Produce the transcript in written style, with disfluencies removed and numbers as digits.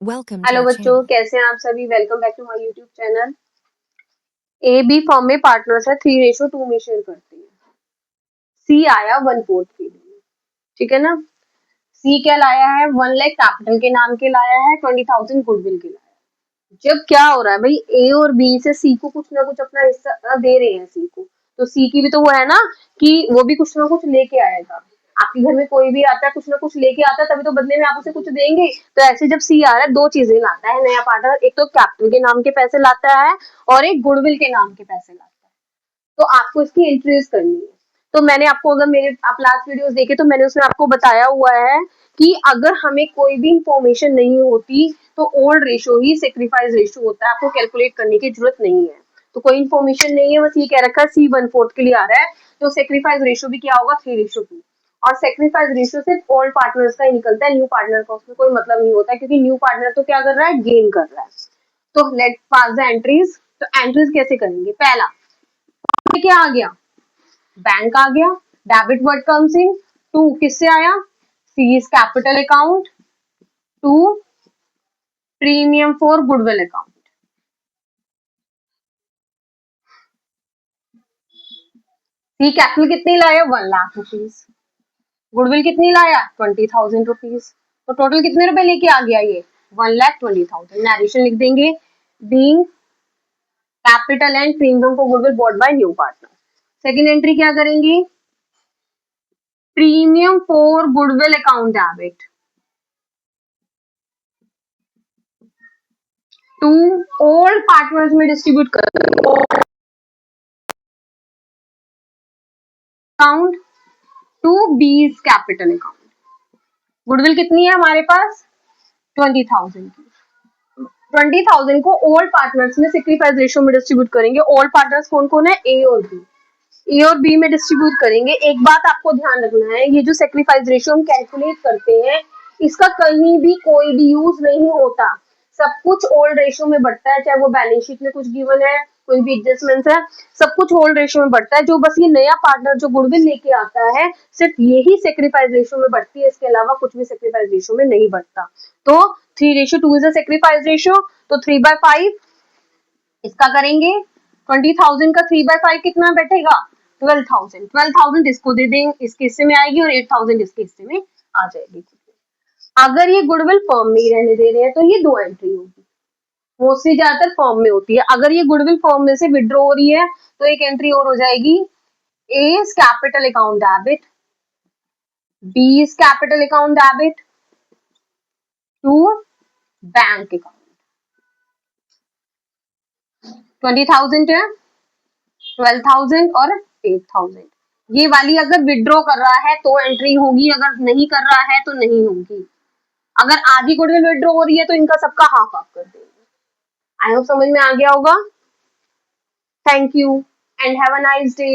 Welcome to hello our बच्चों, channel. कैसे हैं आप सभी। Welcome back to my YouTube channel. A B form में पार्टनर्स है 3:2 में शेयर करते हैं। सी आया 1/4 के लिए, ठीक है ना। सी क्या लाया है, 1 लाख कैपिटल के नाम के लाया है, 20,000 गुडविल के लाया है। जब क्या हो रहा है भाई, ए और बी से सी को कुछ ना कुछ अपना हिस्सा दे रहे हैं सी को, तो सी की भी तो वो है ना कि वो भी कुछ ना कुछ लेके आएगा। आपके घर में कोई भी आता है कुछ ना कुछ लेके आता है, तभी तो बदले में आप उसे कुछ देंगे। तो ऐसे जब सी आ रहा है, दो चीजें लाता है नया पार्टनर, एक तो कैपिटल के नाम के पैसे लाता है और एक गुडविल के नाम के पैसे लाता है। तो आपको इसकी एंट्रीज करनी है। तो मैंने आपको, अगर मेरे आप लास्ट वीडियोस देखे तो मैंने उसमें आपको बताया हुआ है कि अगर हमें कोई भी इंफॉर्मेशन नहीं होती तो ओल्ड रेशो ही सेक्रीफाइस रेशो होता है, आपको कैलकुलेट करने की जरूरत नहीं है। तो कोई इन्फॉर्मेशन नहीं है, बस ये कह रखा है सी 1/4 के लिए आ रहा है, तो सेक्रीफाइस रेशो भी क्या होगा 3:2। और सेक्रीफाइस रेशो सिर्फ ओल्ड पार्टनर्स का ही निकलता है, न्यू पार्टनर का उसमें कोई मतलब नहीं होता है, क्योंकि न्यू पार्टनर तो क्या कर रहा है, गेन कर रहा है। तो लेट पास द एंट्रीज। तो एंट्रीज कैसे करेंगे, पहला क्या आ गया, बैंक आ गया, debit word comes in. To किससे आया, C is capital account, to premium for goodwill account. C capital कितनी लाया, 1 लाख रुपीज। गुडविल कितनी लाया, 20,000 रुपीज। तो टोटल कितने रुपए लेके आ गया ये, 1,20,000। नरेशन लिख देंगे, being capital and premium for goodwill bought by new partner. Second entry क्या करेंगे, premium for goodwill account debit to old partners में डिस्ट्रीब्यूट कर account to B's capital account. Goodwill कितनी है हमारे पास, 20,000 की। 20,000 को ओल्ड पार्टनर्स में सेक्रीफाइस रेशियो में डिस्ट्रीब्यूट करेंगे। ओल्ड पार्टनर्स कौन कौन है, ए और बी। ए और बी में डिस्ट्रीब्यूट करेंगे। एक बात आपको ध्यान रखना है, ये जो सेक्रीफाइस रेशियो हम कैलकुलेट करते हैं, इसका कहीं भी कोई भी यूज नहीं होता। सब कुछ ओल्ड रेशियो में बढ़ता है, चाहे वो बैलेंस शीट में कुछ गिवन है, कोई भी एडजस्टमेंट है, सब कुछ ओल्ड रेशियो में बढ़ता है। जो बस ये नया पार्टनर जो गुडविल लेके आता है, सिर्फ यही सेक्रीफाइस रेशियो में बढ़ती है, इसके अलावा कुछ भी सेक्रीफाइस रेशियो में नहीं बढ़ता। तो 3:2 इज अ सेक्रीफाइस रेशियो। तो 3/5 इसका करेंगे, 20,000 का 3/5 कितना बैठेगा, 12,000। 12,000 इसको दे देंगे, इसके हिस्से में आएगी, और 8,000 इसके हिस्से में आ जाएगी। अगर ये गुडविल फर्म में ही रहने दे रहे हैं तो ये 2 एंट्री होगी, मोस्टली ज्यादातर फर्म में होती है। अगर ये गुडविल फर्म में से विड्रॉ हो रही है तो एक एंट्री और हो जाएगी, A is capital account debit, B is capital account debit to bank account. 20,000 है, 12,000 और 8,000। ये वाली अगर विड्रॉ कर रहा है तो एंट्री होगी, अगर नहीं कर रहा है तो नहीं होगी। अगर आधी गुडविल विड्रॉ हो रही है तो इनका सबका हाफ हाफ कर देंगे। आई होप समझ में आ गया होगा। Thank you and have a nice day.